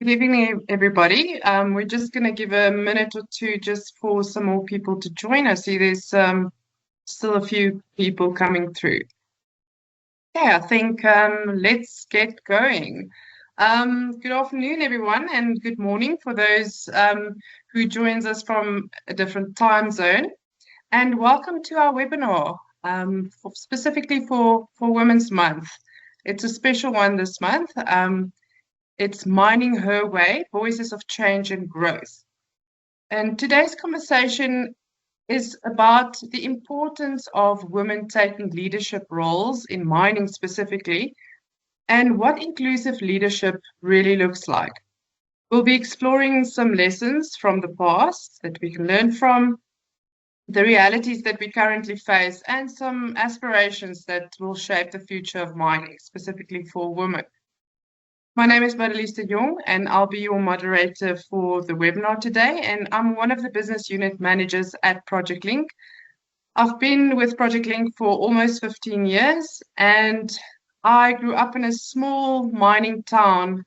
Good evening, everybody. We're just going to give a minute or two just for some more people to join us. See, there's still a few people coming through. Yeah, I think let's get going. Good afternoon, everyone, and good morning for those who joins us from a different time zone. And welcome to our webinar, specifically for Women's Month. It's a special one this month. It's Mining Her Way, Voices of Change and Growth. And today's conversation is about the importance of women taking leadership roles in mining specifically, and what inclusive leadership really looks like. We'll be exploring some lessons from the past that we can learn from, the realities that we currently face, and some aspirations that will shape the future of mining, specifically for women. My name is Marelize de Jongh, and I'll be your moderator for the webinar today. And I'm one of the business unit managers at Project Link. I've been with Project Link for almost 15 years, and I grew up in a small mining town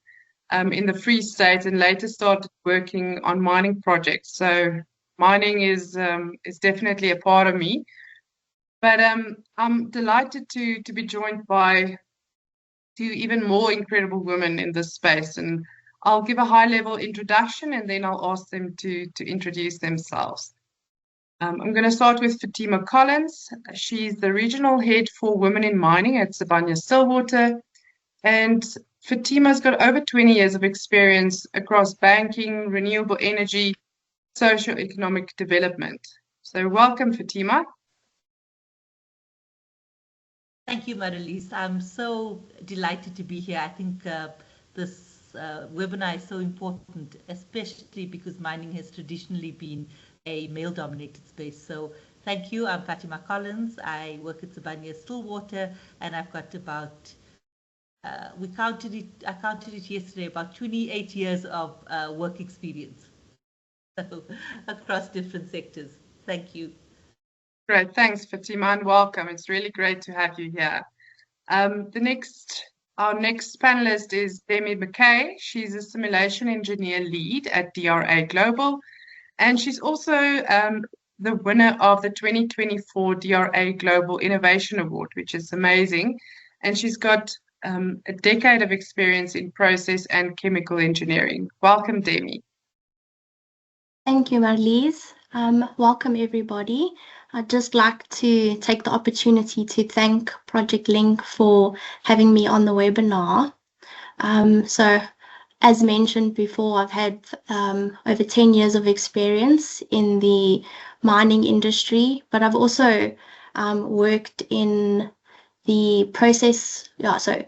in the Free State, and later started working on mining projects. So mining is definitely a part of me. But I'm delighted to be joined by two even more incredible women in this space. And I'll give a high-level introduction, and then I'll ask them to introduce themselves. I'm going to start with Fatima Collins. She's the regional head for women in mining at Sibanye-Stillwater. And Fatima's got over 20 years of experience across banking, renewable energy, socio-economic development. So welcome, Fatima. Thank you, Marelize. I'm so delighted to be here. I think this webinar is so important, especially because mining has traditionally been a male-dominated space. So thank you. I'm Fatima Collins. I work at Sibanye-Stillwater, and I've got about, I counted it yesterday, about 28 years of work experience across different sectors. Thank you. Great, thanks, Fatima, and welcome. It's really great to have you here. Our next panelist is Demi McKay. She's a simulation engineer lead at DRA Global, and she's also the winner of the 2024 DRA Global Innovation Award, which is amazing. And she's got a decade of experience in process and chemical engineering. Welcome, Demi. Thank you, Marelize. Welcome, everybody. I'd just like to take the opportunity to thank Project Link for having me on the webinar. So, as mentioned before, I've had over 10 years of experience in the mining industry, but I've also worked in the process, the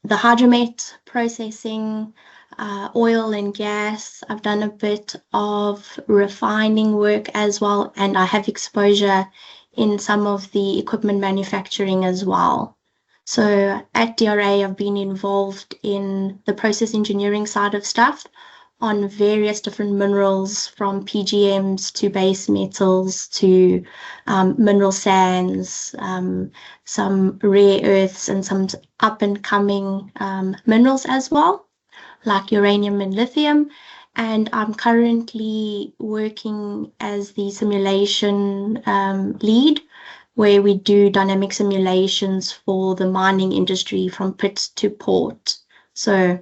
hydromet processing, oil and gas. I've done a bit of refining work as well, and I have exposure in some of the equipment manufacturing as well. So at DRA, I've been involved in the process engineering side of stuff on various different minerals, from PGMs to base metals to mineral sands, some rare earths, and some up and coming minerals as well, like uranium and lithium. And I'm currently working as the simulation lead, where we do dynamic simulations for the mining industry from pit to port. So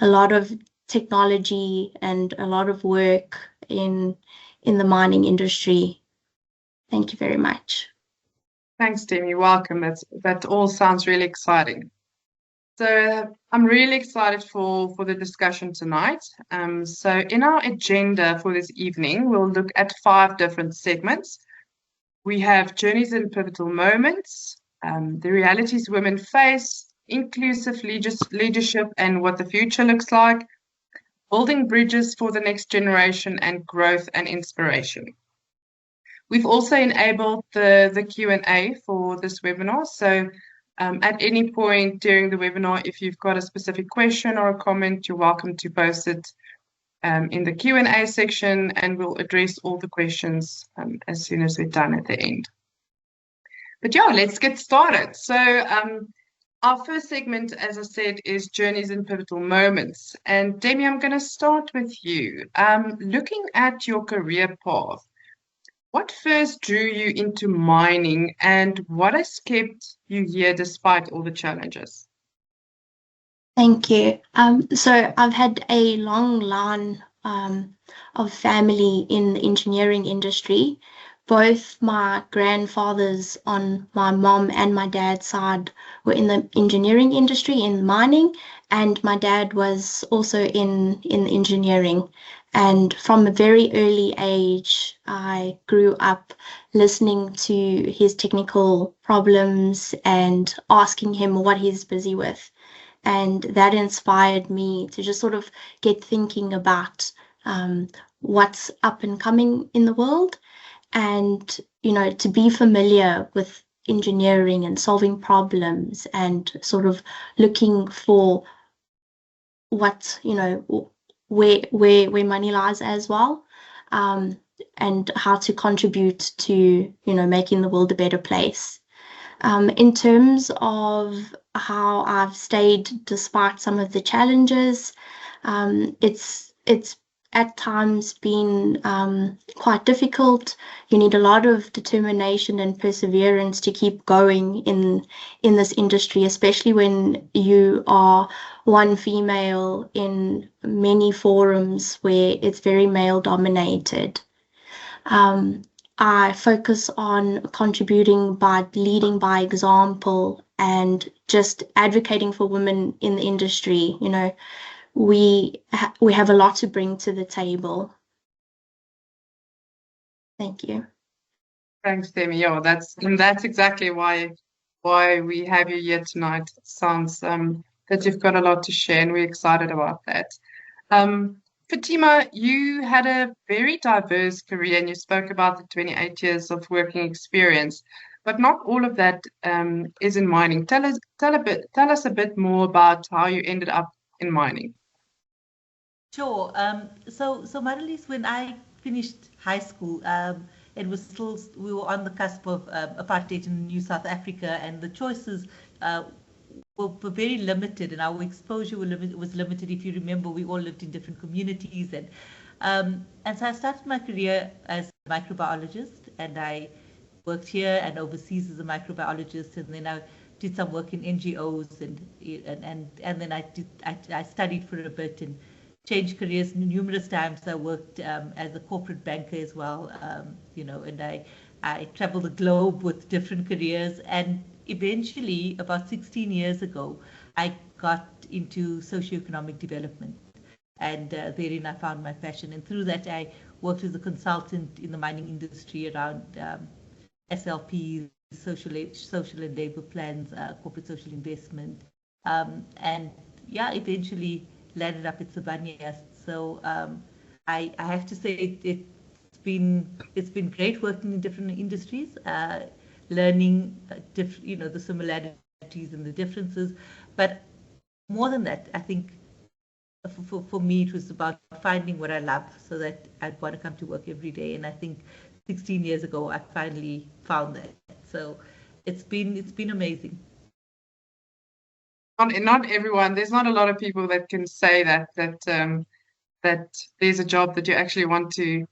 a lot of technology and a lot of work in the mining industry. Thank you very much. Thanks, Demi. Welcome. That all sounds really exciting. So I'm really excited for the discussion tonight. So in our agenda for this evening, we'll look at 5 different segments. We have journeys and pivotal moments, the realities women face, inclusive leadership and what the future looks like, building bridges for the next generation, and growth and inspiration. We've also enabled the Q&A for this webinar. So at any point during the webinar, if you've got a specific question or a comment, you're welcome to post it in the Q&A section, and we'll address all the questions as soon as we're done at the end. But yeah, let's get started. So Our first segment, as I said, is journeys and pivotal moments. And Demi, I'm going to start with you. Looking at your career path, what first drew you into mining and what has kept you here despite all the challenges? Thank you. So I've had a long line of family in the engineering industry. Both my grandfathers on my mom and my dad's side were in the engineering industry in mining, and my dad was also in engineering. And from a very early age, I grew up listening to his technical problems and asking him what he's busy with. And that inspired me to just sort of get thinking about what's up and coming in the world, and to be familiar with engineering and solving problems and sort of looking for what where money lies as well, um, and how to contribute to making the world a better place. In terms of how I've stayed despite some of the challenges, it's at times been quite difficult. You need a lot of determination and perseverance to keep going in this industry, especially when you are one female in many forums where it's very male dominated. I focus on contributing by leading by example and just advocating for women in the industry. We have a lot to bring to the table. Thank you. Thanks, Demi. Yeah, that's exactly why we have you here tonight. It sounds that you've got a lot to share, and we're excited about that. Fatima, you had a very diverse career, and you spoke about the 28 years of working experience, but not all of that is in mining. Tell us a bit more about how you ended up in mining. Sure. So Marelize, when I finished high school, it was still, we were on the cusp of apartheid in New South Africa, and the choices were very limited, and our exposure was limited. If you remember, we all lived in different communities, and so I started my career as a microbiologist, and I worked here and overseas as a microbiologist, and then I did some work in NGOs, and then I studied for a bit and changed careers numerous times. I worked as a corporate banker as well, and I traveled the globe with different careers, and eventually, about 16 years ago, I got into socioeconomic development, and therein I found my passion. And through that, I worked as a consultant in the mining industry around SLPs, social and labor plans, corporate social investment, and yeah, eventually landed up at Sibanye. So I have to say it's been great working in different industries, learning the similarities and the differences. But more than that, I think for me it was about finding what I love, so that I'd want to come to work every day. And I think 16 years ago I finally found that. So it's been amazing. Not everyone. There's not a lot of people that can say that there's a job that you actually want to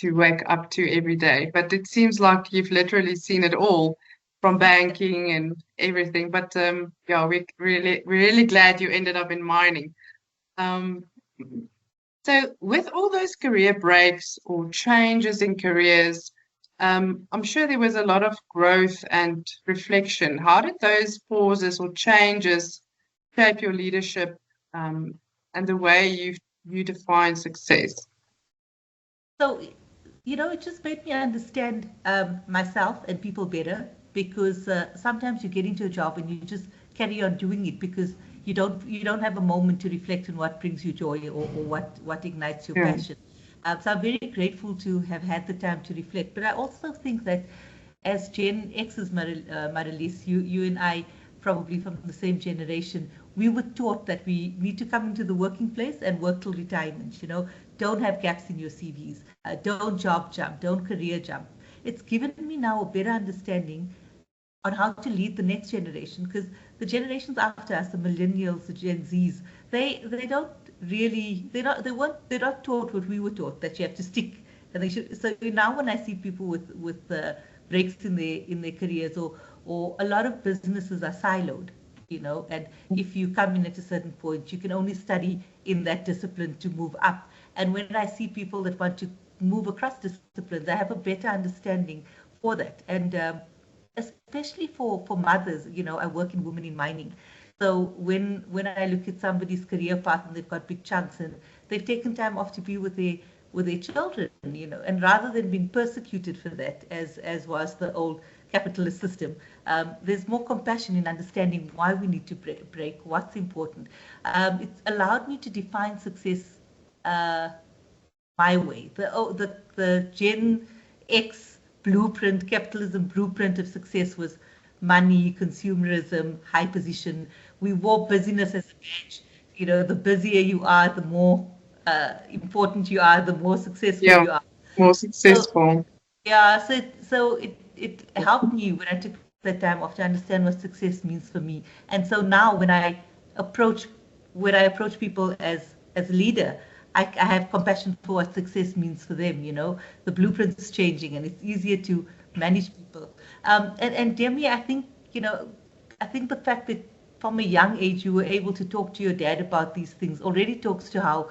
wake up to every day. But it seems like you've literally seen it all, from banking and everything. But yeah, we're really glad you ended up in mining. So with all those career breaks or changes in careers, I'm sure there was a lot of growth and reflection. How did those pauses or changes shape your leadership and the way you define success? So, it just made me understand myself and people better, because sometimes you get into a job and you just carry on doing it because you don't have a moment to reflect on what brings you joy, or what ignites your passion. So I'm very grateful to have had the time to reflect. But I also think that as Gen X's, Marelize, you and I, probably from the same generation, we were taught that we need to come into the working place and work till retirement. Don't have gaps in your CVs, don't job jump, don't career jump. It's given me now a better understanding on how to lead the next generation, because the generations after us, the millennials, the Gen Zs, they don't really, they're not taught what we were taught, that you have to stick and they should. So now when I see people with breaks in their careers, or a lot of businesses are siloed, you know, and if you come in at a certain point, you can only study in that discipline to move up. And when I see people that want to move across disciplines, I have a better understanding for that. And especially for mothers, you know, I work in women in mining. So when I look at somebody's career path and they've got big chunks and they've taken time off to be with their children, you know, and rather than being persecuted for that, as was the old capitalist system, there's more compassion in understanding why we need to break, what's important. It's allowed me to define success my way. The Gen X blueprint, capitalism blueprint of success was money, consumerism, high position. We wore busyness as a badge. You know, the busier you are, the more important you are, the more successful you are. More So successful. yeah, so it helped me when I took that time off to understand what success means for me. And so now approach when I approach people as a leader, I have compassion for what success means for them. You know, the blueprint is changing, and it's easier to manage people. And Demi, I think, you know, I think the fact that from a young age you were able to talk to your dad about these things already talks to how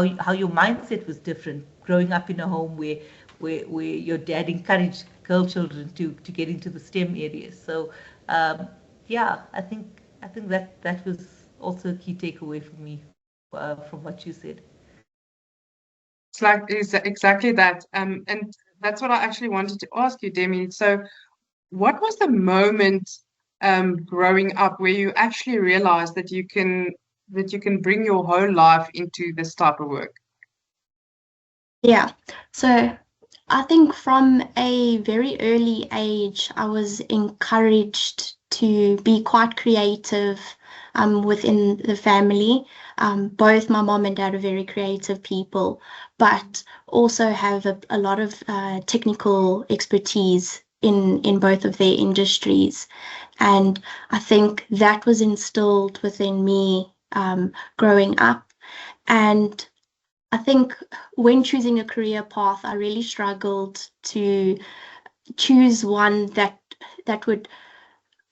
your mindset was different growing up in a home where your dad encouraged girl children to get into the STEM areas. So yeah, I think that was also a key takeaway for me from what you said. It's exactly that. And that's what I actually wanted to ask you, Demi. So, what was the moment growing up where you actually realized that you can bring your whole life into this type of work? Yeah. So I think from a very early age, I was encouraged to be quite creative within the family. Both my mom and dad are very creative people, but also have a lot of technical expertise in both of their industries. And I think that was instilled within me growing up. And I think when choosing a career path, I really struggled to choose one that would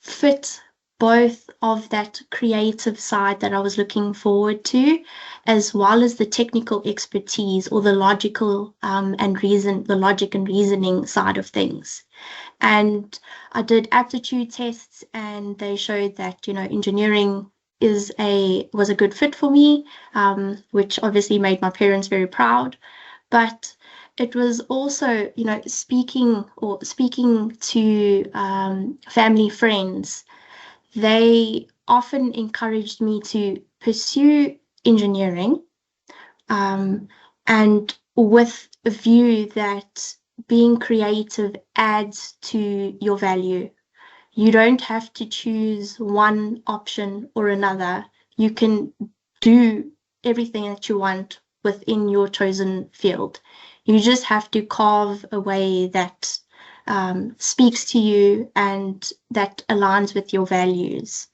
fit both of that creative side that I was looking forward to, as well as the technical expertise or the logical the logic and reasoning side of things. And I did aptitude tests, and they showed that, you know, engineering was a good fit for me, which obviously made my parents very proud. But it was also, you know, speaking to family friends, they often encouraged me to pursue engineering, and with a view that being creative adds to your value. You don't have to choose one option or another. You can do everything that you want within your chosen field. You just have to carve a way that speaks to you and that aligns with your values.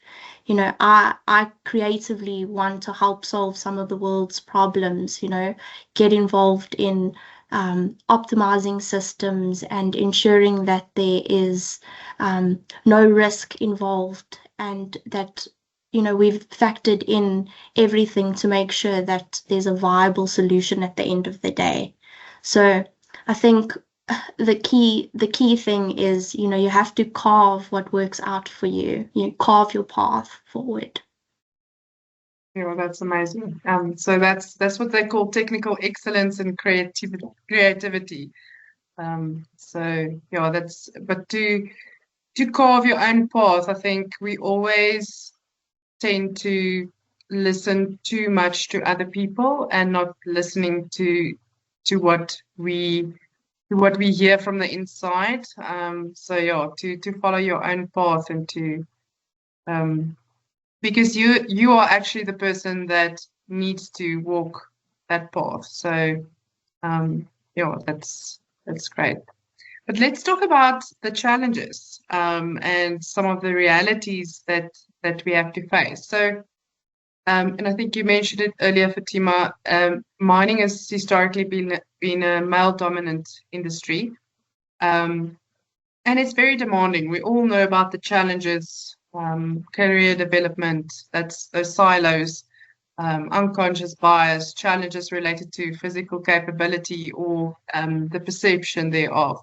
You know, I creatively want to help solve some of the world's problems, you know, get involved in optimizing systems and ensuring that there is no risk involved, and that, you know, we've factored in everything to make sure that there's a viable solution at the end of the day. So I think the key thing is, you know, you have to carve what works out for you. You carve your path forward. Yeah, well, that's amazing. So that's what they call technical excellence and creativity. So yeah, but to carve your own path, I think we always tend to listen too much to other people and not listening to what we hear from the inside. So yeah, to follow your own path and to um, because you are actually the person that needs to walk that path. So yeah, that's great. But let's talk about the challenges and some of the realities that we have to face. So, and I think you mentioned it earlier, Fatima. Mining has historically been a male-dominant industry, and it's very demanding. We all know about the challenges, career development, that's those silos, unconscious bias, challenges related to physical capability or the perception thereof,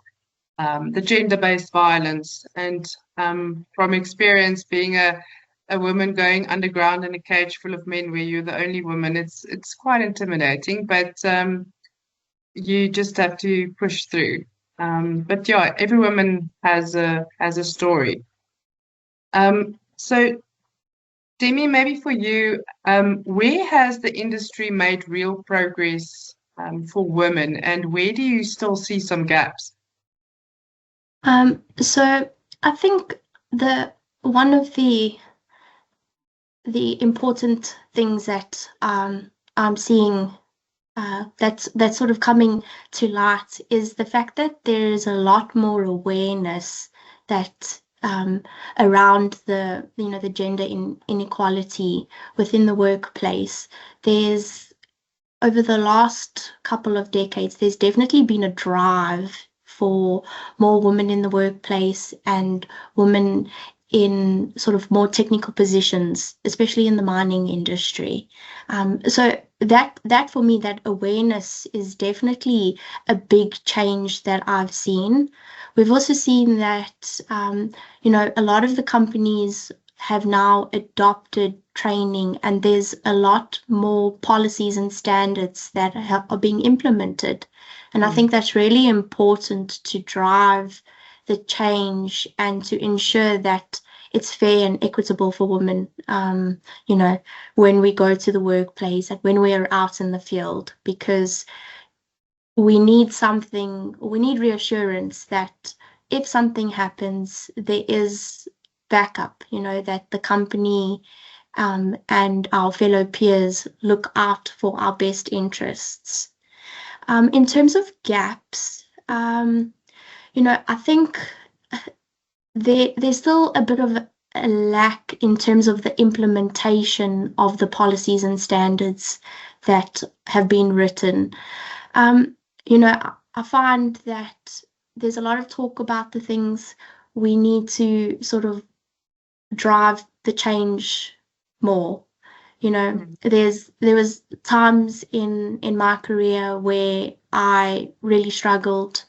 the gender-based violence, and from experience being a woman going underground in a cage full of men where you're the only woman, it's quite intimidating, but you just have to push through. But yeah, every woman has a story. So Demi, maybe for you, where has the industry made real progress for women, and where do you still see some gaps? So I think one of the important things that I'm seeing that's sort of coming to light is the fact that there is a lot more awareness that around the gender inequality within the workplace. There's over the last couple of decades, there's definitely been a drive for more women in the workplace and women in sort of more technical positions, especially in the mining industry. So that for me, that awareness is definitely a big change that I've seen. We've also seen that, a lot of the companies have now adopted training, and there's a lot more policies and standards that are being implemented. And I think that's really important to drive the change and to ensure that it's fair and equitable for women, when we go to the workplace and when we are out in the field, because we need reassurance that if something happens, there is backup, that the company and our fellow peers look out for our best interests. In terms of gaps, I think there's still a bit of a lack in terms of the implementation of the policies and standards that have been written. I find that there's a lot of talk about the things we need to sort of drive the change more. There was times in my career where I really struggled,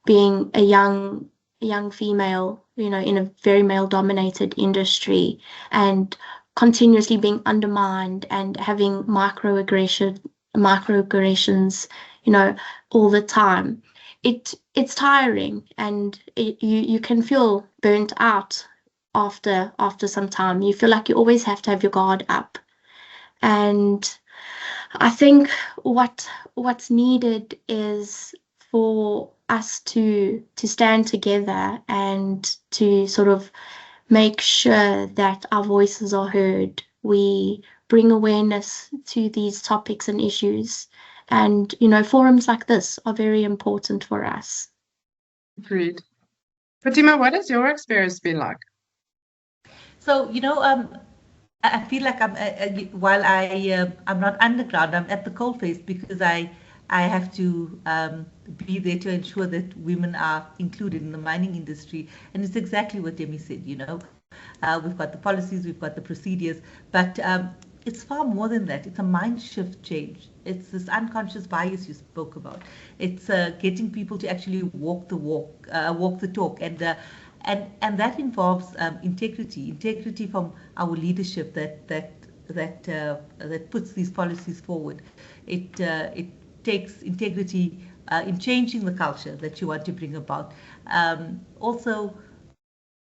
being a young female, in a very male-dominated industry, and continuously being undermined and having microaggressions, all the time. It's tiring, and you can feel burnt out after some time. You feel like you always have to have your guard up. And I think what's needed is for us to stand together and to sort of make sure that our voices are heard. We bring awareness to these topics and issues. And, forums like this are very important for us. Agreed. Fatima, what has your experience been like? So, I feel like while I'm not underground, I'm at the coalface because I have to be there to ensure that women are included in the mining industry. And it's exactly what Demi said, we've got the policies, we've got the procedures, but it's far more than that. It's a mind shift change. It's this unconscious bias you spoke about. It's getting people to actually walk the talk, and that involves integrity from our leadership that puts these policies forward. It takes integrity in changing the culture that you want to bring about. Also,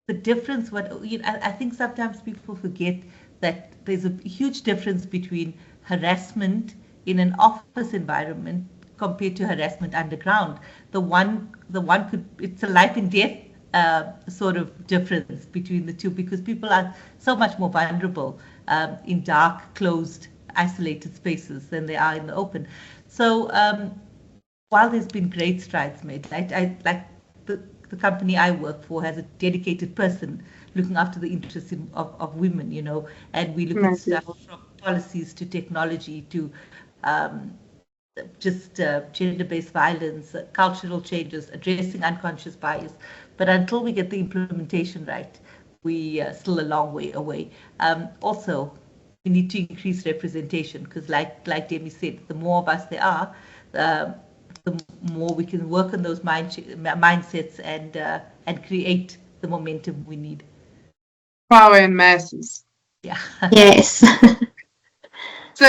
the difference. I think sometimes people forget that there's a huge difference between harassment in an office environment compared to harassment underground. It's a life and death sort of difference between the two, because people are so much more vulnerable in dark, closed, isolated spaces than they are in the open. So while there's been great strides made, like the company I work for has a dedicated person looking after the interests of women, and we look at Amazing. stuff from policies to technology to um, just gender-based violence, cultural changes, addressing unconscious bias. But until we get the implementation right, we are still a long way away. Also, we need to increase representation because, like Demi said, the more of us there are, the more we can work on those mindsets and create the momentum we need. Power in masses. Yeah. Yes. So,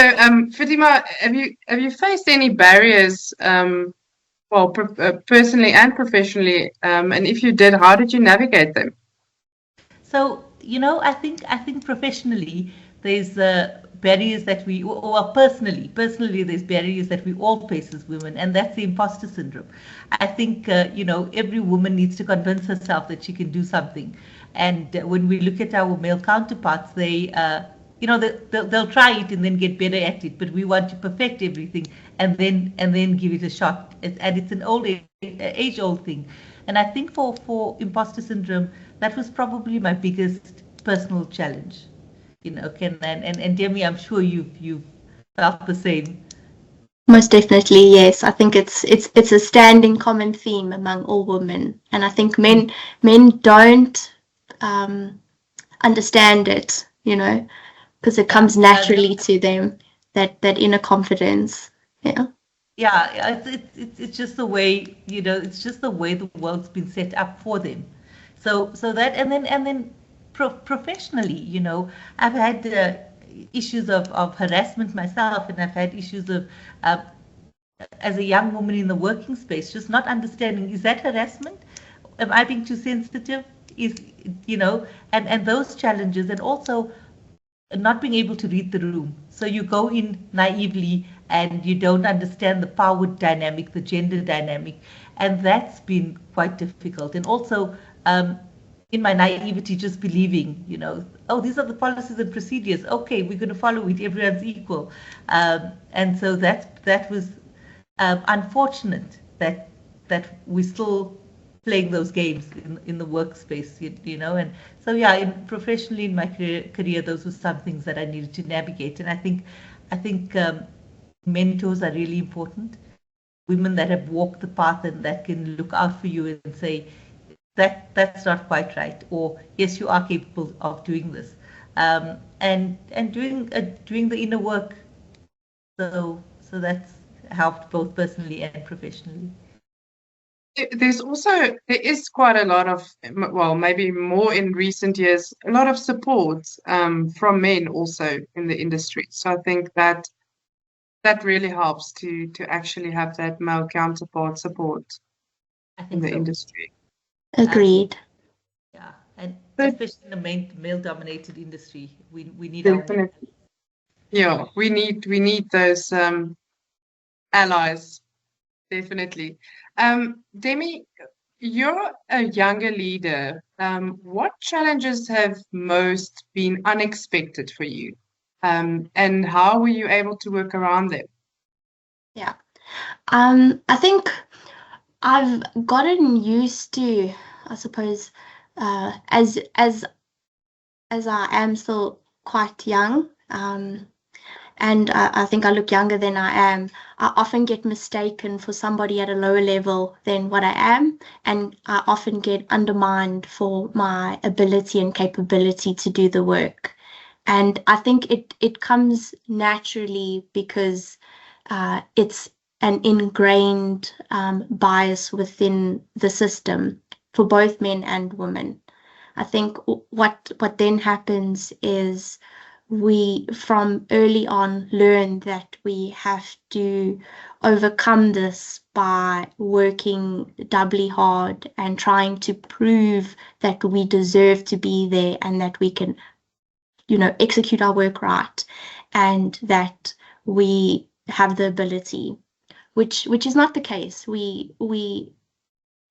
Fatima, have you faced any barriers, well, personally and professionally? And if you did, how did you navigate them? So, I think professionally there's barriers that we, or personally there's barriers that we all face as women, and that's the imposter syndrome. I think every woman needs to convince herself that she can do something, and when we look at our male counterparts, they'll try it and then get better at it, but we want to perfect everything and then give it a shot, and it's an age old thing. And I think for imposter syndrome, that was probably my biggest personal challenge. Ken and Demi, I'm sure you've felt the same. Most definitely, yes. I think it's a standing common theme among all women, and I think men don't understand it, because it comes naturally to them, that inner confidence. Yeah. Yeah, it's just the way, it's just the way the world's been set up for them. So that, and then professionally, I've had issues of harassment myself, and I've had issues of uh, as a young woman in the working space, just not understanding, is that harassment? Am I being too sensitive? And those challenges, and also not being able to read the room. So you go in naively and you don't understand the power dynamic, the gender dynamic, and that's been quite difficult. And also, in my naivety, just believing, oh, these are the policies and procedures. Okay, we're going to follow it. Everyone's equal, and so that was unfortunate that we're still playing those games in the workspace, and so yeah, professionally in my career, those were some things that I needed to navigate, and I think mentors are really important. Women that have walked the path and that can look out for you and say that's not quite right, or yes, you are capable of doing this, and doing the inner work. So that's helped both personally and professionally. There is quite a lot of, well, maybe more in recent years, a lot of support from men also in the industry. So I think that really helps to actually have that male counterpart support I in think the so. industry. Agreed. Yeah, and But especially in a male-dominated industry, we need our men. definitely, yeah, we need those allies, definitely. Demi, you're a younger leader. What challenges have most been unexpected for you? And how were you able to work around them? Yeah. I think I've gotten used to, I suppose, as I am still quite young, and I think I look younger than I am. I often get mistaken for somebody at a lower level than what I am, and I often get undermined for my ability and capability to do the work. And I think it comes naturally because it's an ingrained bias within the system for both men and women. I think what then happens is we from early on learn that we have to overcome this by working doubly hard and trying to prove that we deserve to be there and that we can, execute our work right, and that we have the ability, which is not the case. We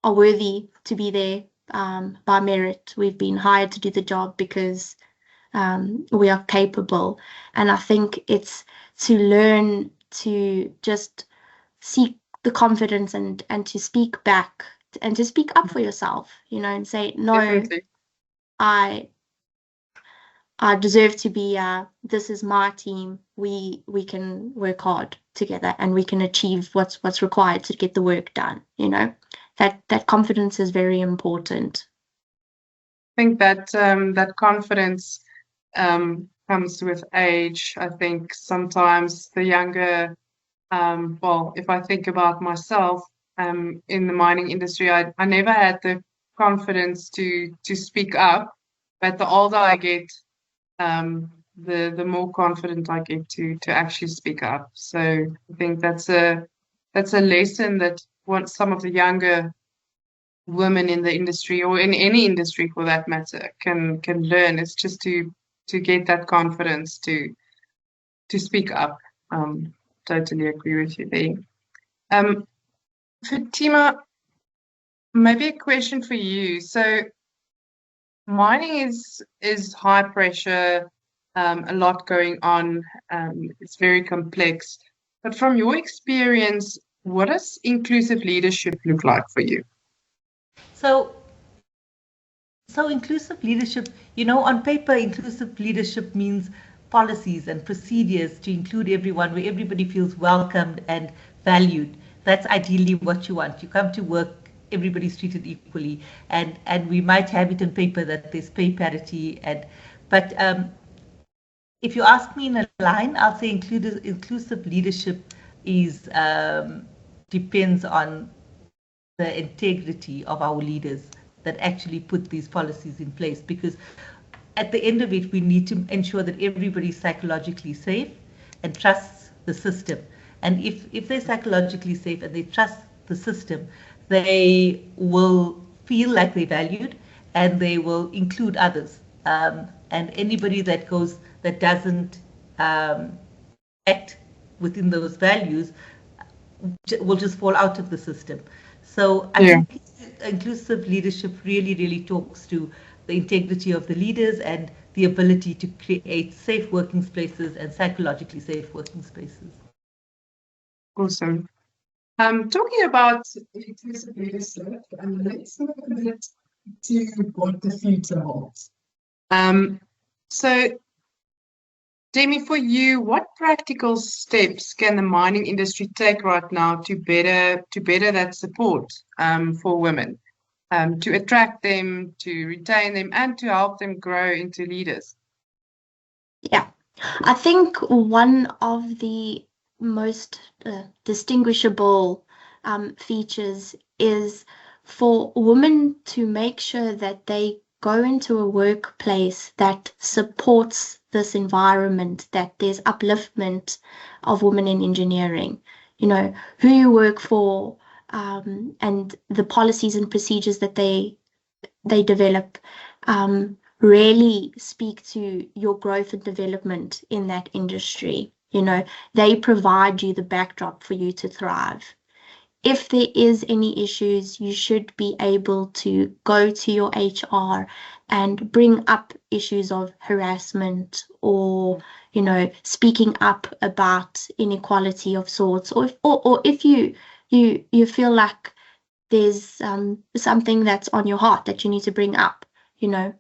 are worthy to be there by merit. We've been hired to do the job because we are capable. And I think it's to learn to just seek the confidence and to speak back and to speak up for yourself, and say, no, Definitely. I deserve to be, this is my team. We can work hard together and we can achieve what's required to get the work done. That confidence is very important. I think that that confidence comes with age. I think sometimes the younger, well, if I think about myself in the mining industry, I never had the confidence to speak up, but the older I get, the more confident I get to actually speak up. So I think that's a lesson that what some of the younger women in the industry or in any industry for that matter can learn. It's just to get that confidence to speak up. Totally agree with you there. Fatima, maybe a question for you. So mining is high pressure, a lot going on. It's very complex. But from your experience, what does inclusive leadership look like for you? So inclusive leadership, on paper, inclusive leadership means policies and procedures to include everyone, where everybody feels welcomed and valued. That's ideally what you want. You come to work, everybody's treated equally, and we might have it on paper that there's pay parity, but if you ask me in a line, I'll say inclusive leadership is depends on the integrity of our leaders that actually put these policies in place, because at the end of it, we need to ensure that everybody's psychologically safe and trusts the system. And if they're psychologically safe and they trust the system, they will feel like they're valued and they will include others. And anybody that doesn't act within those values will just fall out of the system. So I think inclusive leadership really, really talks to the integrity of the leaders and the ability to create safe working spaces and psychologically safe working spaces. Awesome. Talking about inclusive leadership, let's look a bit to what the future holds. So, Demi, for you, what practical steps can the mining industry take right now to better that support for women, to attract them, to retain them, and to help them grow into leaders? Yeah, I think one of the most distinguishable features is for women to make sure that they go into a workplace that supports this environment, that there's upliftment of women in engineering. Who you work for, and the policies and procedures that they develop really speak to your growth and development in that industry. They provide you the backdrop for you to thrive. If there is any issues, you should be able to go to your HR and bring up issues of harassment or, speaking up about inequality of sorts, or if you feel like there's something that's on your heart that you need to bring up. You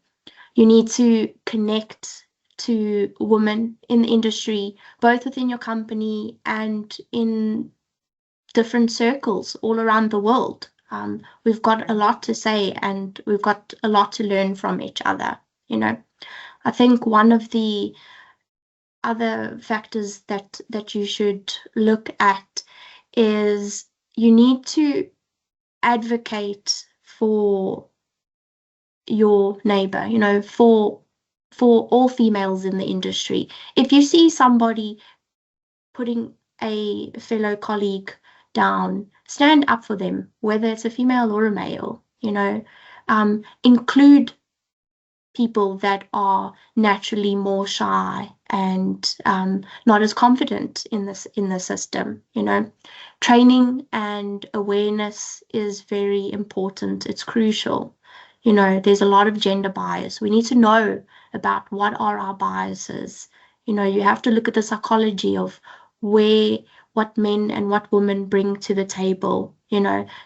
need to connect to women in the industry, both within your company and in different circles all around the world. We've got a lot to say and we've got a lot to learn from each other. I think one of the other factors that you should look at is you need to advocate for your neighbor, for all females in the industry. If you see somebody putting a fellow colleague down, stand up for them, whether it's a female or a male. Include people that are naturally more shy and not as confident in the system. Training and awareness is very important. It's crucial. There's a lot of gender bias. We need to know about what are our biases. You have to look at the psychology of what men and what women bring to the table.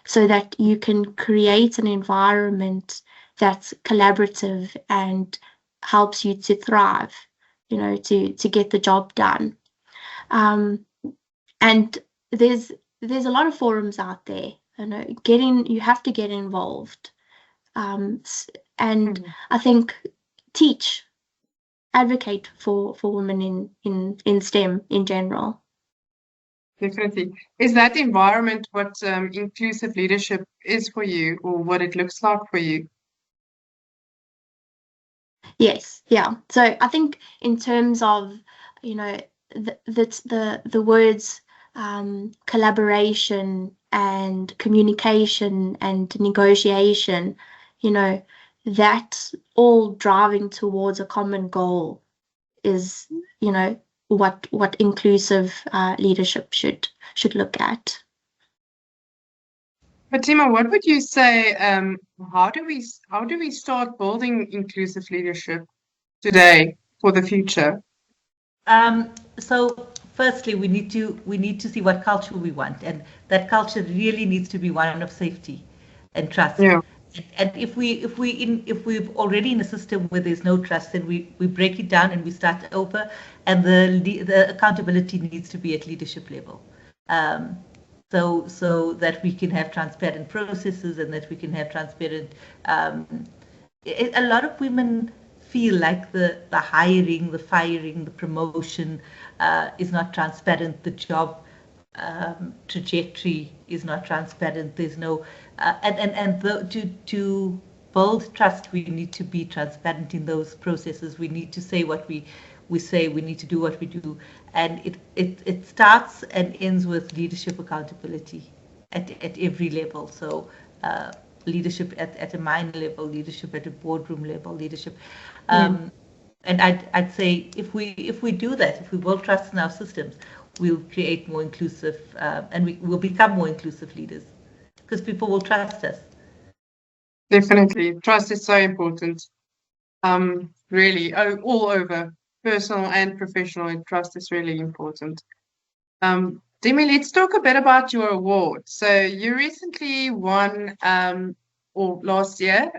so that you can create an environment that's collaborative and helps you to thrive, to get the job done. And there's a lot of forums out there. You have to get involved. And I think advocate for women in STEM in general. Definitely. Is that environment what inclusive leadership is for you, or what it looks like for you? Yes, yeah. So I think in terms of, the words collaboration and communication and negotiation, that all driving towards a common goal is, what inclusive leadership should look at. Fatima, what would you say? How do we start building inclusive leadership today for the future? So firstly, we need to see what culture we want, and that culture really needs to be one of safety and trust. Yeah. And if we're already in a system where there's no trust, then we break it down and we start over, and the accountability needs to be at leadership level. So that we can have transparent processes and that we can have transparent. A lot of women feel like the hiring, the firing, the promotion is not transparent. The job trajectory is not transparent. There's no to build trust, we need to be transparent in those processes. We need to say what we say. We need to do what we do, and it starts and ends with leadership accountability at every level. So leadership at a minor level, leadership at a boardroom level, leadership. And I'd say if we do that, if we build trust in our systems, we'll create more inclusive, and we will become more inclusive leaders because people will trust us. Definitely, trust is so important. Really, all over, personal and professional, and trust is really important. Demi, let's talk a bit about your award. So you recently won, or last year,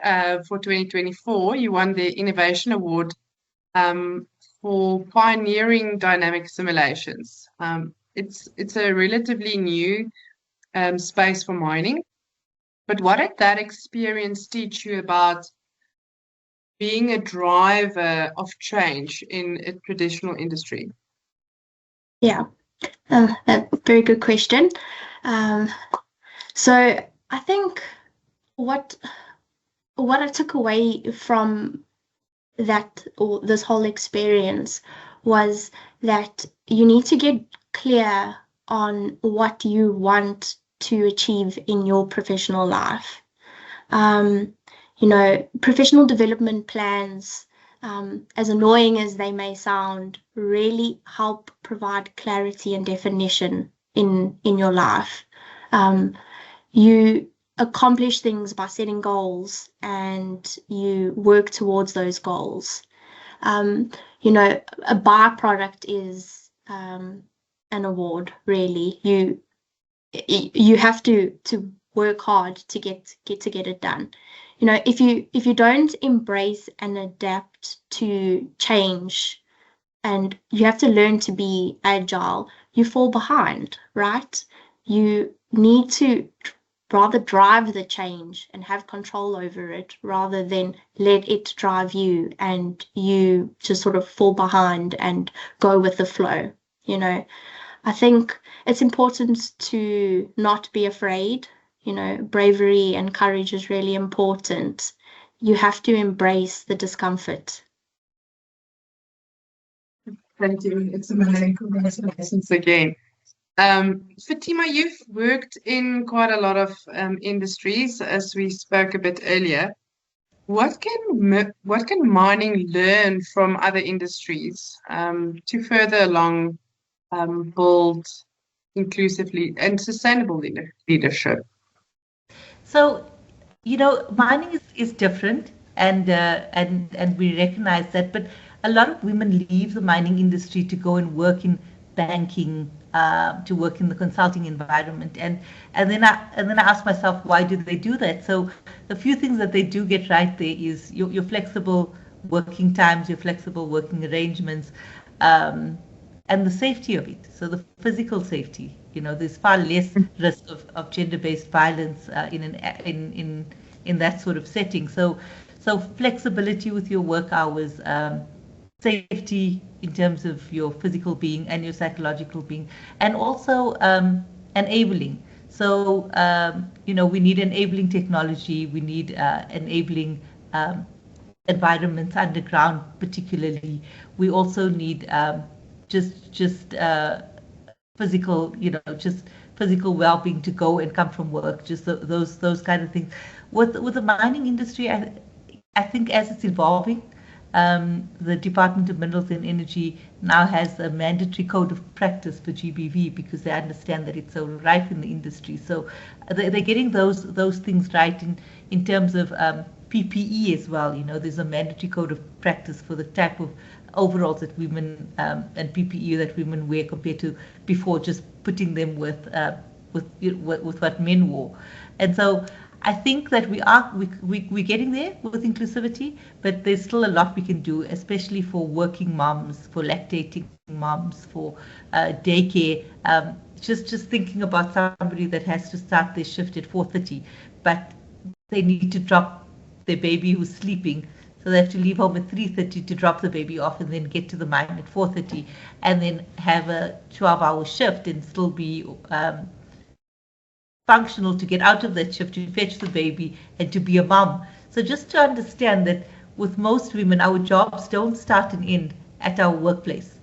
for 2024, you won the Innovation Award for pioneering dynamic simulations. It's a relatively new space for mining, but what did that experience teach you about being a driver of change in a traditional industry? Yeah, a very good question. So I think what I took away from that, or this whole experience, was that you need to get clear on what you want to achieve in your professional life. Professional development plans, as annoying as they may sound, really help provide clarity and definition in your life. You accomplish things by setting goals and you work towards those goals. A byproduct is an award, really. You have to work hard to get it done. If you don't embrace and adapt to change, and you have to learn to be agile, you fall behind, right? You need to rather drive the change and have control over it rather than let it drive you and you just sort of fall behind and go with the flow. I think it's important to not be afraid. Bravery and courage is really important. You have to embrace the discomfort. Thank you. It's amazing. Congratulations again. Fatima, you've worked in quite a lot of industries, as we spoke a bit earlier. What can mining learn from other industries to further along build inclusively and sustainable leadership? So, mining is different, and we recognize that. But a lot of women leave the mining industry to go and work in banking, to work in the consulting environment, and then I ask myself, why do they do that? So the few things that they do get right there is your flexible working times, your flexible working arrangements, and the safety of it. So the physical safety, there's far less risk of gender-based violence in that sort of setting. So flexibility with your work hours, safety in terms of your physical being and your psychological being, and also enabling. So we need enabling technology, we need enabling environments underground particularly. We also need just physical, just physical well-being to go and come from work, just those kind of things. With the mining industry, I think as it's evolving, the Department of Minerals and Energy now has a mandatory code of practice for GBV because they understand that it's so rife in the industry. So they're getting those things right in terms of PPE as well. There's a mandatory code of practice for the type of overalls that women and PPE that women wear compared to before, just putting them with what men wore. And so I think that we're getting there with inclusivity, but there's still a lot we can do, especially for working moms, for lactating moms, for daycare. Just thinking about somebody that has to start their shift at 4:30, but they need to drop their baby who's sleeping, so they have to leave home at 3:30 to drop the baby off and then get to the mine at 4:30, and then have a 12-hour shift and still be functional to get out of that shift, to fetch the baby and to be a mom. So just to understand that with most women, our jobs don't start and end at our workplace.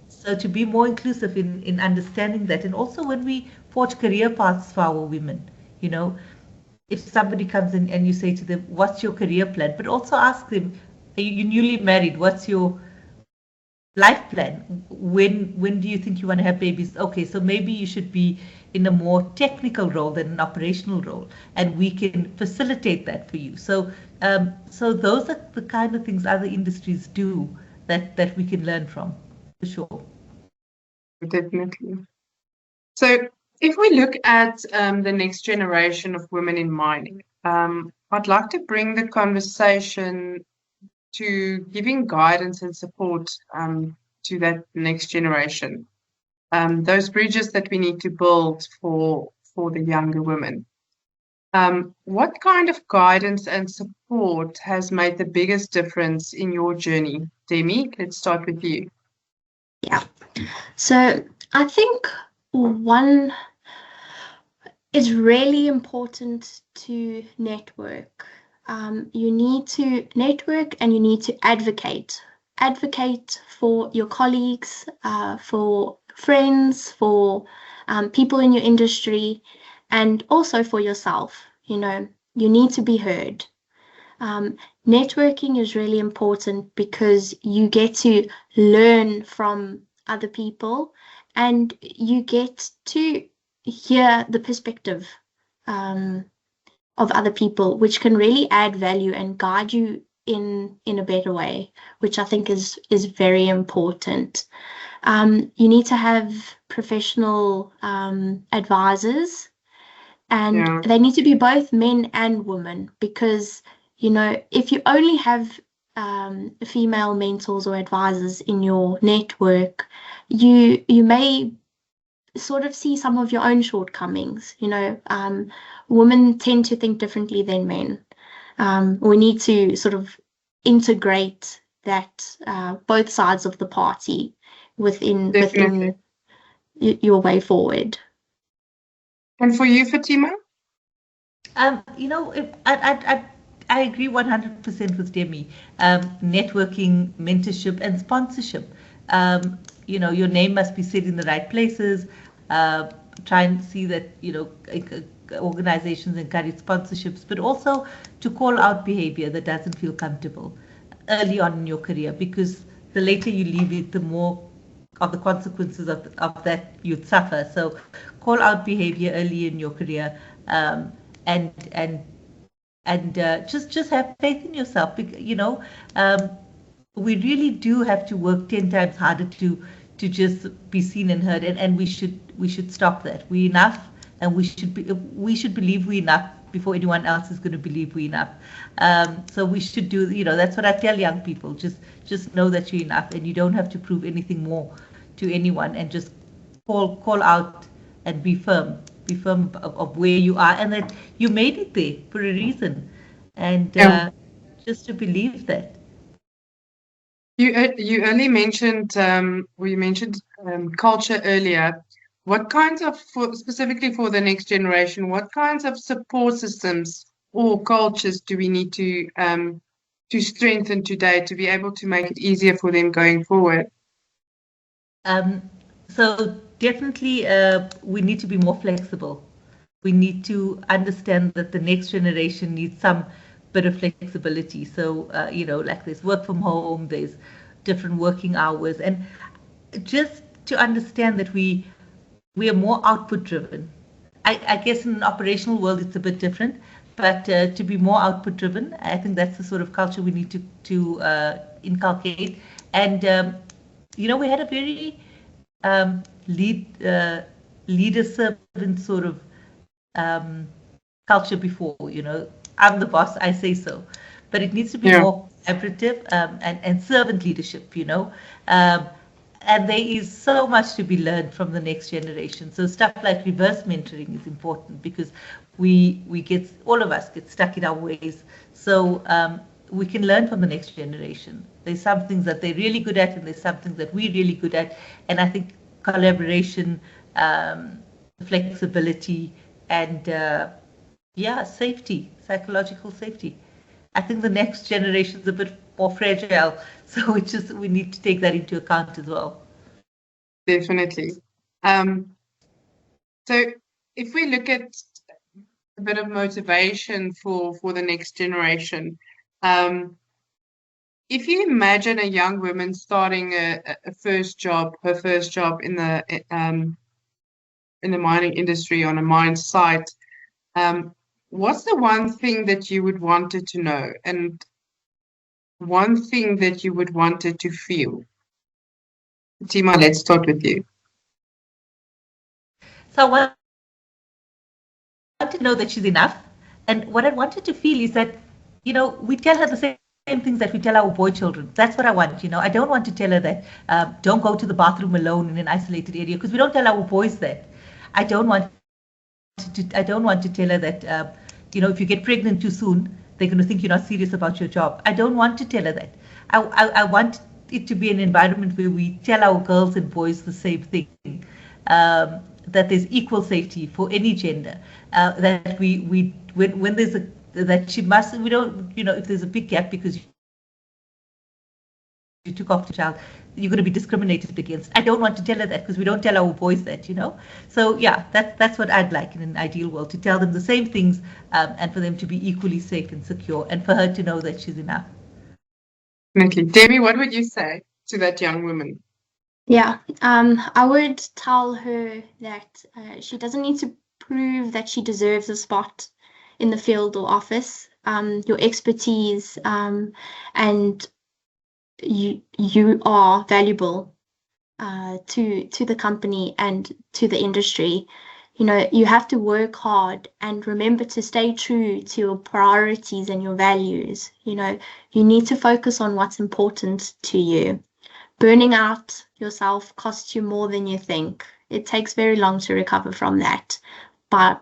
So to be more inclusive in understanding that, and also when we forge career paths for our women, if somebody comes in and you say to them, what's your career plan? But also ask them, are you newly married? What's your life plan? When do you think you want to have babies? Okay, so maybe you should be in a more technical role than an operational role, and we can facilitate that for you. So those are the kind of things other industries do that we can learn from, for sure. Definitely. So if we look at the next generation of women in mining, I'd like to bring the conversation to giving guidance and support to that next generation. Those bridges that we need to build for the younger women. What kind of guidance and support has made the biggest difference in your journey? Demi, let's start with you. Yeah. So I think one is really important to network. You need to network and you need to advocate. Advocate for your colleagues, for friends, for people in your industry, and also for yourself. You need to be heard. Networking is really important because you get to learn from other people and you get to hear the perspective of other people, which can really add value and guide you in a better way, which I think is very important. You need to have professional advisors, and they need to be both men and women, because if you only have female mentors or advisors in your network, you may sort of see some of your own shortcomings. Women tend to think differently than men. We need to sort of integrate that both sides of the party within your way forward. And for you, Fatima? I agree 100% with Demi. Networking, mentorship, and sponsorship. Your name must be said in the right places. Try and see that organizations encourage sponsorships, but also to call out behavior that doesn't feel comfortable early on in your career, because the later you leave it, the more of the consequences of that you'd suffer. So call out behavior early in your career, and just have faith in yourself. We really do have to work 10 times harder to to just be seen and heard, and we should stop that. We're enough, and we should believe we're enough before anyone else is going to believe we're enough. So we should do, that's what I tell young people. Just know that you're enough, and you don't have to prove anything more to anyone, and just call out and be firm of where you are, and that you made it there for a reason, and just to believe that. You only mentioned culture earlier. What kinds of, specifically for the next generation, what kinds of support systems or cultures do we need to strengthen today to be able to make it easier for them going forward? So definitely, we need to be more flexible. We need to understand that the next generation needs some bit of flexibility. So, like there's work from home, there's different working hours, and just to understand that we are more output driven. I guess in an operational world it's a bit different, but to be more output driven, I think that's the sort of culture we need to inculcate. And we had a very leader servant sort of culture before. I'm the boss, I say so, but it needs to be more collaborative and servant leadership. And there is so much to be learned from the next generation. So stuff like reverse mentoring is important, because all of us get stuck in our ways. So we can learn from the next generation. There's some things that they're really good at, and there's some things that we're really good at. And I think collaboration, flexibility, and safety, psychological safety. I think the next generation is a bit more fragile, so we need to take that into account as well. Definitely. So if we look at a bit of motivation for the next generation, if you imagine a young woman starting her first job in the mining industry on a mine site, what's the one thing that you would want her to know, and one thing that you would want her to feel? Fatima, let's start with you. So I want to know that she's enough, and what I wanted to feel is that, we tell her the same things that we tell our boy children. That's what I want. I don't want to tell her that don't go to the bathroom alone in an isolated area, because we don't tell our boys that. I don't want to tell her that if you get pregnant too soon, they're going to think you're not serious about your job. I don't want to tell her that. I want it to be an environment where we tell our girls and boys the same thing, that there's equal safety for any gender, that when there's that she must, we don't, if there's a big gap because you took off the child, you're going to be discriminated against. I don't want to tell her that, because we don't tell our boys that, So that's what I'd like in an ideal world, to tell them the same things, and for them to be equally safe and secure, and for her to know that she's enough. Okay. Demi, what would you say to that young woman? Yeah, I would tell her that she doesn't need to prove that she deserves a spot in the field or office. Your expertise and you are valuable to the company and to the industry. You have to work hard and remember to stay true to your priorities and your values. You need to focus on what's important to you. Burning out yourself costs you more than you think. It takes very long to recover from that. But,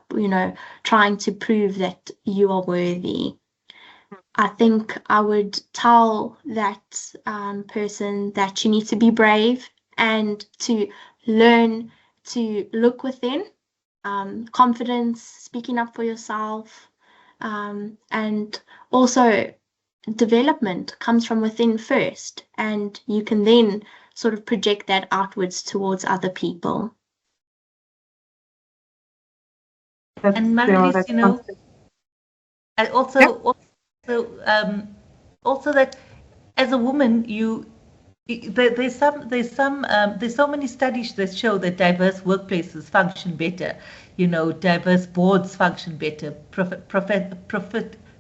trying to prove that you are worthy. I think I would tell that person that she needs to be brave and to learn to look within, confidence, speaking up for yourself, and also development comes from within first, and you can then sort of project that outwards towards other people. And Marelize, and also that as a woman, there's so many studies that show that diverse workplaces function better. Diverse boards function better.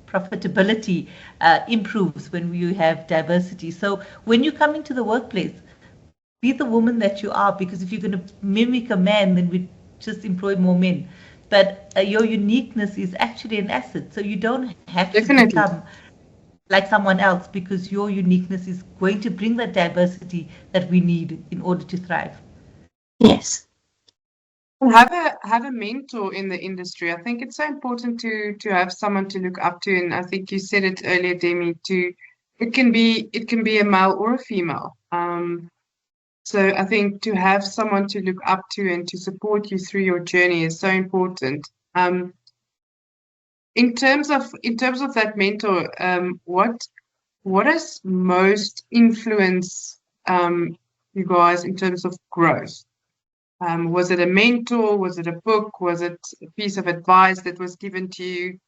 Profitability improves when you have diversity. So when you come into the workplace, be the woman that you are, because if you're going to mimic a man, then we just employ more men. But your uniqueness is actually an asset. So you don't have to become like someone else, because your uniqueness is going to bring that diversity that we need in order to thrive. Yes. Have a mentor in the industry. I think it's so important to have someone to look up to, and I think you said it earlier, Demi. It can be a male or a female. So I think to have someone to look up to and to support you through your journey is so important. In terms of that mentor, what has most influenced you guys in terms of growth? Was it a mentor? Was it a book? Was it a piece of advice that was given to you?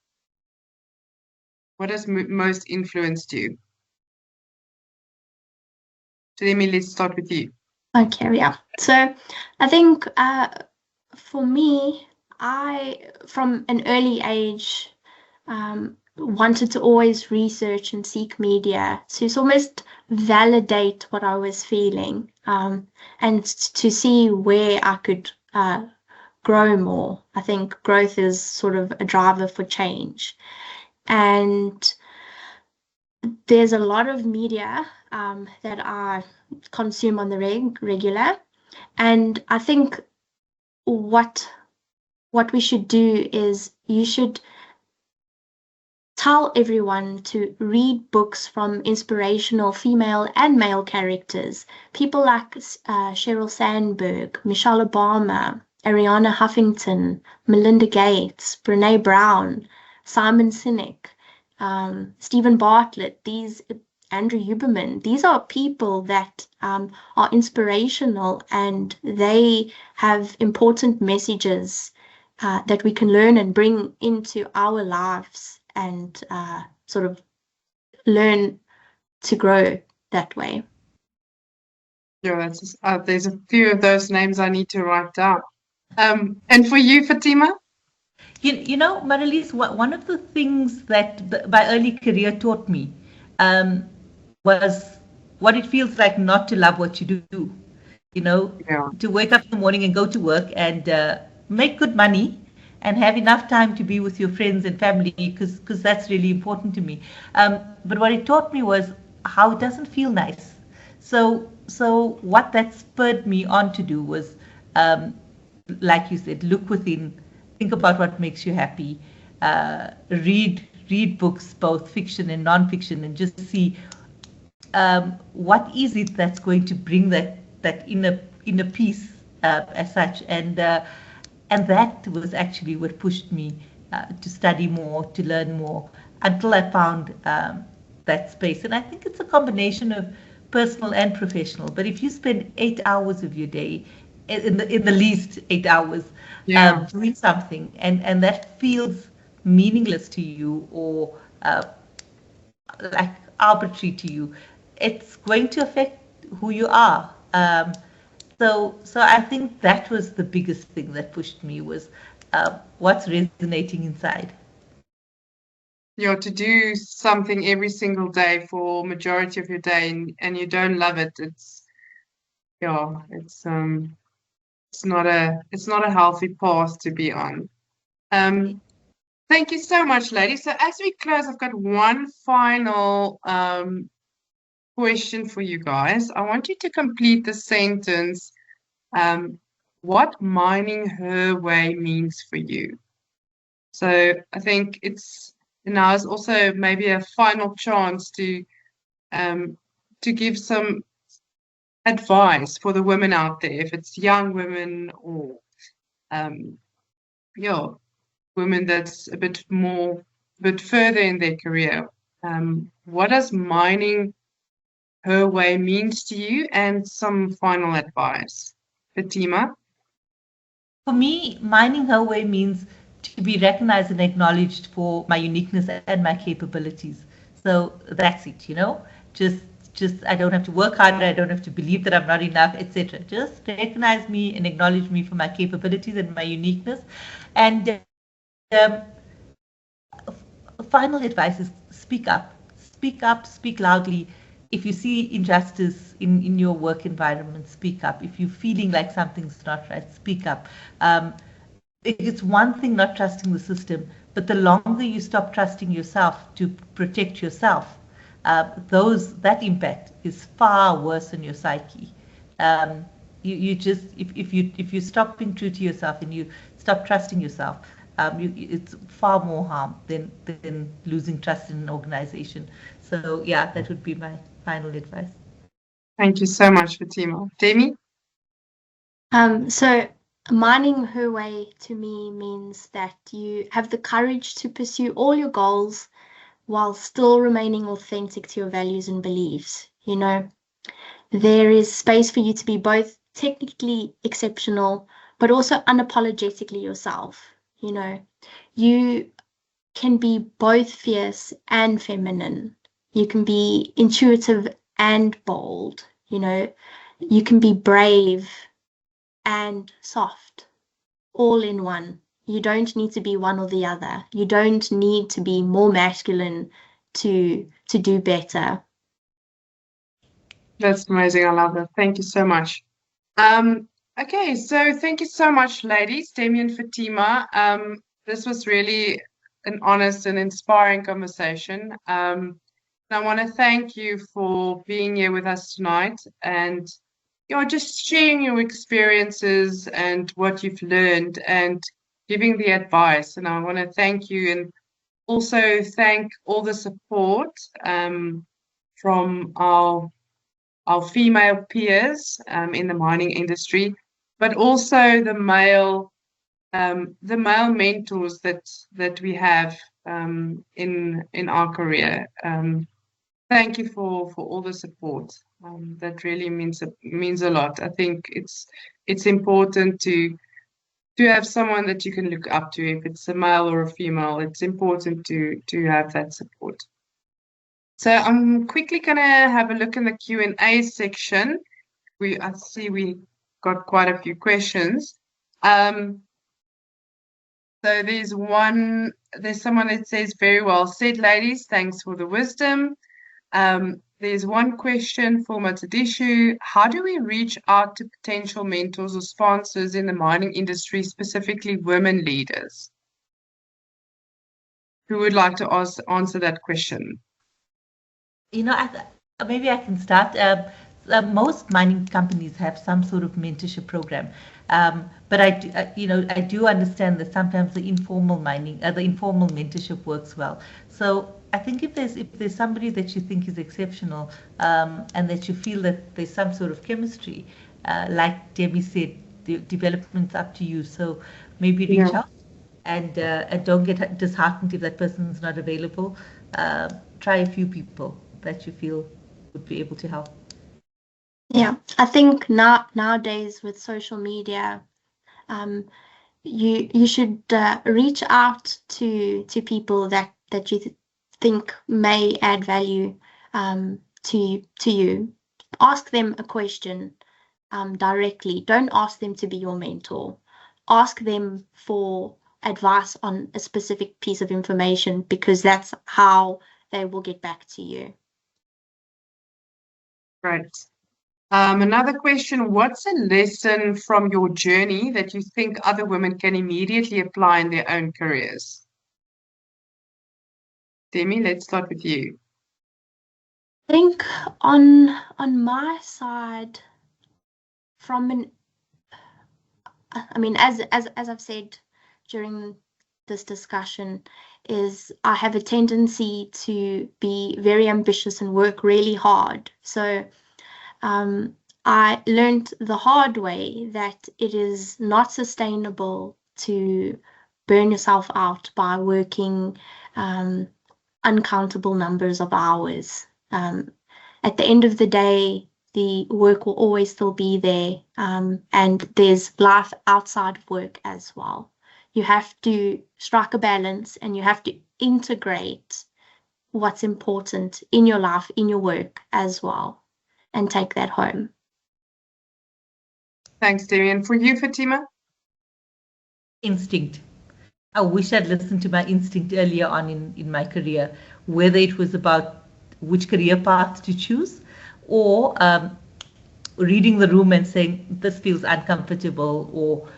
What has most influenced you? So, Demi, let's start with you. Okay, yeah. So I think for me, from an early age, wanted to always research and seek media to almost validate what I was feeling, and to see where I could grow more. I think growth is sort of a driver for change. And there's a lot of media that I consume on the regular. And I think what we should do is you should tell everyone to read books from inspirational female and male characters. People like Sheryl Sandberg, Michelle Obama, Ariana Huffington, Melinda Gates, Brene Brown, Simon Sinek, Stephen Bartlett, Andrew Huberman. These are people that are inspirational, and they have important messages that we can learn and bring into our lives, and sort of learn to grow that way. Yeah, there's a few of those names I need to write down. And for you, Fatima? You know, Marelize, one of the things that my early career taught me was what it feels like not to love what you do. You know, to wake up in the morning and go to work and make good money and have enough time to be with your friends and family, because that's really important to me. But what it taught me was how it doesn't feel nice. So what that spurred me on to do was, like you said, look within, think about what makes you happy, read books, both fiction and non-fiction, and just see what is it that's going to bring that inner peace as such. And that was actually what pushed me to study more, to learn more, until I found that space. And I think it's a combination of personal and professional. But if you spend 8 hours of your day, in the least 8 hours, doing something, and that feels meaningless to you, or like arbitrary to you, it's going to affect who you are. So I think that was the biggest thing that pushed me, was what's resonating inside. To do something every single day for majority of your day, and you don't love it, it's not a healthy path to be on. Thank you so much, ladies. So as we close, I've got one final question for you guys. I want you to complete the sentence, what mining her way means for you. So I think now is also maybe a final chance to give some advice for the women out there, if it's young women or women that's a bit further in their career. What does mining her way means to you, and some final advice? Fatima? For me, mining her way means to be recognized and acknowledged for my uniqueness and my capabilities. So that's it, just I don't have to work harder, I don't have to believe that I'm not enough, etc. Just recognize me and acknowledge me for my capabilities and my uniqueness. And final advice is speak up, speak loudly. if you see injustice in your work environment, speak up. If you're feeling like something's not right, speak up. It's one thing not trusting the system, but the longer you stop trusting yourself to protect yourself, that impact is far worse on your psyche. You just if you stop being true to yourself and you stop trusting yourself, it's far more harm than losing trust in an organization. So yeah, that would be my final advice. Thank you so much, Fatima. Demi? So mining her way to me means that you have the courage to pursue all your goals while still remaining authentic to your values and beliefs. You know, there is space for you to be both technically exceptional, but also unapologetically yourself. You know, you can be both fierce and feminine. You can be intuitive and bold. You know, you can be brave and soft, all in one. You don't need to be one or the other. You don't need to be more masculine to do better. That's amazing. I love that. Thank you so much. Okay, so thank you so much, ladies, Demi and Fatima. This was really an honest and inspiring conversation. And I want to thank you for being here with us tonight and just sharing your experiences and what you've learned and giving the advice. And I want to thank you and also thank all the support from our female peers in the mining industry, but also the male mentors that we have in our career. Thank you for all the support. That really means a lot. I think it's important to have someone that you can look up to. If it's a male or a female, it's important to have that support. So I'm quickly gonna have a look in the Q&A section. I see we got quite a few questions. So there's someone that says, very well said, ladies, thanks for the wisdom. There's one question for Matadishu. How do we reach out to potential mentors or sponsors in the mining industry, specifically women leaders? Who would like to answer that question? Maybe I can start. Most mining companies have some sort of mentorship program, but I do understand that sometimes the informal mentorship works well. So I think if there's somebody that you think is exceptional, and that you feel that there's some sort of chemistry, like Demi said, the development's up to you. So maybe reach out and don't get disheartened if that person's not available. Try a few people that you feel would be able to help. Yeah, I think nowadays with social media, you should reach out to people that you think may add value to you. Ask them a question directly. Don't ask them to be your mentor. Ask them for advice on a specific piece of information, because that's how they will get back to you. Right. Another question, what's a lesson from your journey that you think other women can immediately apply in their own careers? Demi, let's start with you. I think on my side, as I've said during this discussion, is I have a tendency to be very ambitious and work really hard. So I learned the hard way that it is not sustainable to burn yourself out by working uncountable numbers of hours. At the end of the day, the work will always still be there, and there's life outside of work as well. You have to strike a balance, and you have to integrate what's important in your life, in your work as well, and take that home. Thanks, Demi. And for you, Fatima? Instinct. I wish I'd listened to my instinct earlier on in my career, whether it was about which career path to choose, or reading the room and saying this feels uncomfortable, or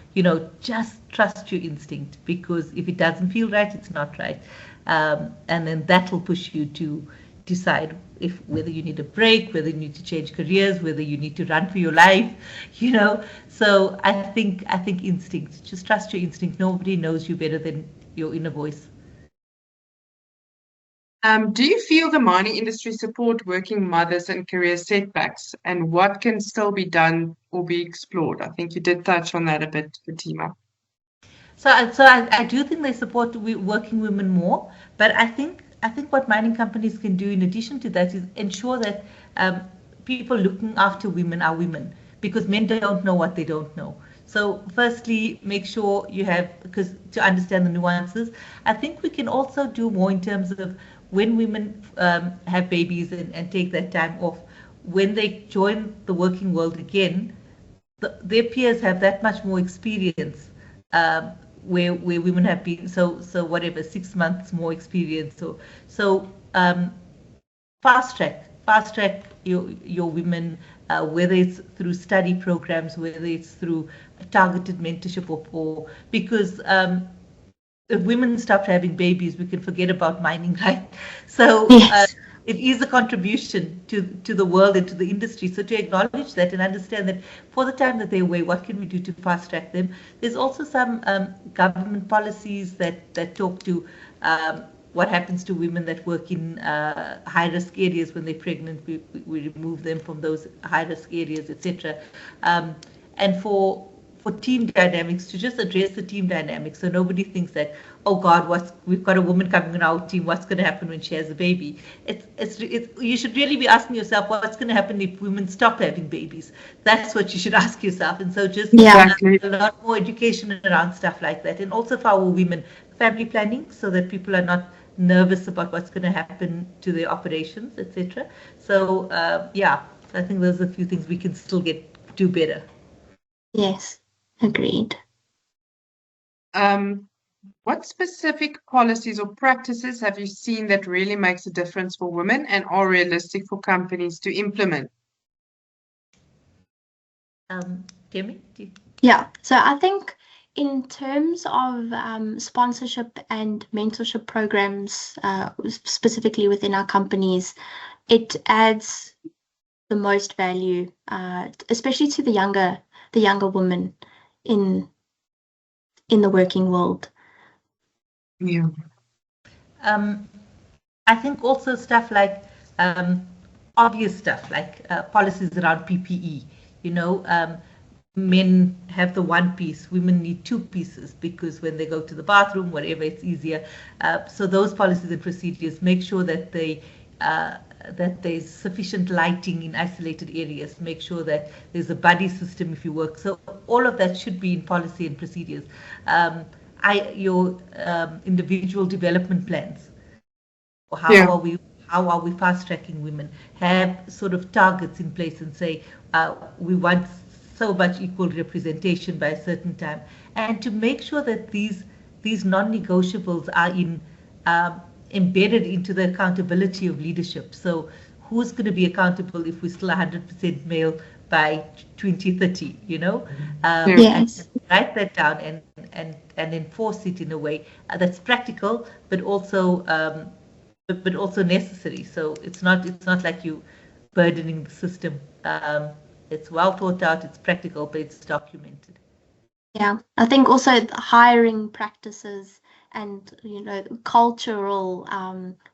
just trust your instinct, because if it doesn't feel right, it's not right. And then that will push you to decide whether you need a break, whether you need to change careers, whether you need to run for your life. So I think instinct, just trust your instinct. Nobody knows you better than your inner voice. Do you feel the mining industry support working mothers and career setbacks, and what can still be done or be explored? I think you did touch on that a bit, Fatima. So I do think they support working women more, but I think what mining companies can do in addition to that is ensure that people looking after women are women, because men don't know what they don't know. So firstly, make sure you have, because to understand the nuances. I think we can also do more in terms of when women have babies and take that time off, when they join the working world again, their peers have that much more experience, where women have been, so whatever, 6 months more experience. So fast track your women, whether it's through study programs, whether it's through targeted mentorship, or because if women stop having babies, we can forget about mining, right? So Yes. it is a contribution to the world and to the industry. So to acknowledge that and understand that for the time that they're away, what can we do to fast track them? There's also some government policies that talk to what happens to women that work in high risk areas when they're pregnant. We remove them from those high risk areas, etc. And for team dynamics, to just address the team dynamics, so nobody thinks that, oh God, we've got a woman coming on our team, what's going to happen when she has a baby? It's you should really be asking yourself, what's going to happen if women stop having babies? That's what you should ask yourself. And so just Exactly. a lot more education around stuff like that, and also for our women, family planning, so that people are not nervous about what's going to happen to their operations, etc. So I think those are a few things we can still do better. Yes, agreed. What specific policies or practices have you seen that really makes a difference for women and are realistic for companies to implement? Demi? Yeah, so I think in terms of sponsorship and mentorship programs, specifically within our companies, it adds the most value, especially to the younger women in the working world. Yeah. I think also stuff like obvious stuff like policies around PPE. Men have the one piece, women need two pieces, because when they go to the bathroom, whatever, it's easier. So those policies and procedures, make sure that that there's sufficient lighting in isolated areas, make sure that there's a buddy system if you work. So all of that should be in policy and procedures. Your individual development plans. How are we fast tracking women? Have sort of targets in place and say we want so much equal representation by a certain time, and to make sure that these non-negotiables are embedded into the accountability of leadership. So who's going to be accountable if we're still 100% male by 2030? Yes. And write that down and enforce it in a way that's practical, but also necessary. So it's not like you burdening the system. It's well thought out, it's practical, but it's documented. Yeah, I think also the hiring practices and cultural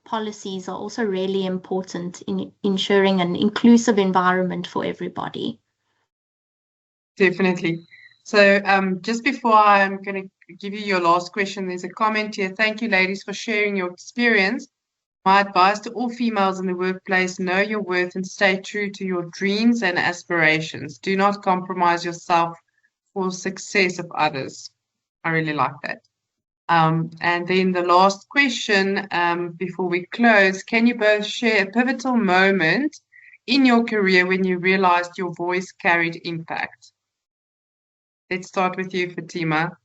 policies are also really important in ensuring an inclusive environment for everybody. Definitely. So just before I'm going to give you your last question, there's a comment here. Thank you, ladies, for sharing your experience. My advice to all females in the workplace: know your worth and stay true to your dreams and aspirations. Do not compromise yourself for success of others. I really like that. And then the last question, before we close, can you both share a pivotal moment in your career when you realized your voice carried impact? Let's start with you, Fatima.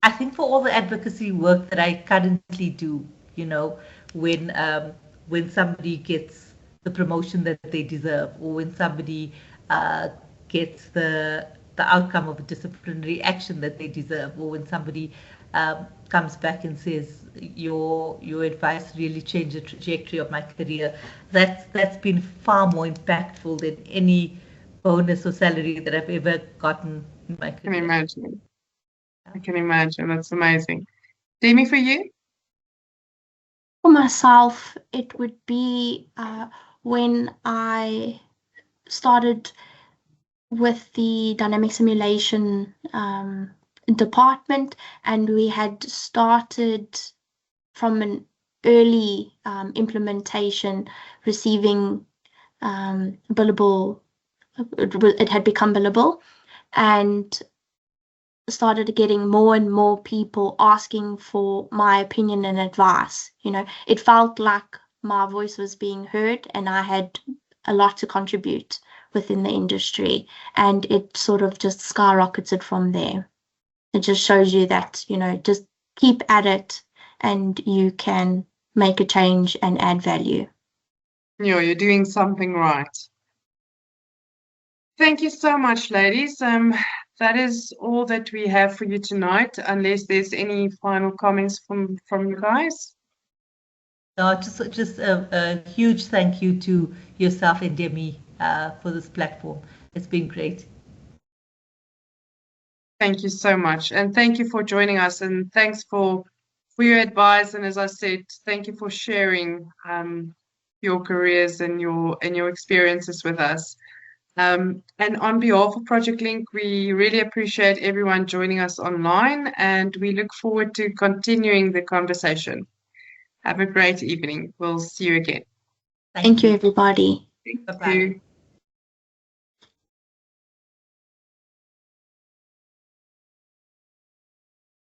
I think for all the advocacy work that I currently do, when somebody gets the promotion that they deserve, or when somebody gets the outcome of a disciplinary action that they deserve, or when somebody comes back and says your advice really changed the trajectory of my career. That's been far more impactful than any bonus or salary that I've ever gotten in my career. I can imagine. I can imagine. That's amazing. Demi, for you? For myself, it would be when I started with the dynamic simulation department, and we had started from an early implementation, receiving billable. It had become billable, and started getting more and more people asking for my opinion and advice. It felt like my voice was being heard, and I had a lot to contribute within the industry, and it sort of just skyrocketed from there. It just shows you that, just keep at it and you can make a change and add value. You're doing something right. Thank you so much, ladies. That is all that we have for you tonight, unless there's any final comments from you guys. Just a huge thank you to yourself and Demi for this platform. It's been great. Thank you so much, and thank you for joining us, and thanks for your advice. And as I said, thank you for sharing your careers and your experiences with us. And on behalf of Project Link, we really appreciate everyone joining us online, and we look forward to continuing the conversation. Have a great evening. We'll see you again. Thank you, everybody. Thank Bye-bye. you.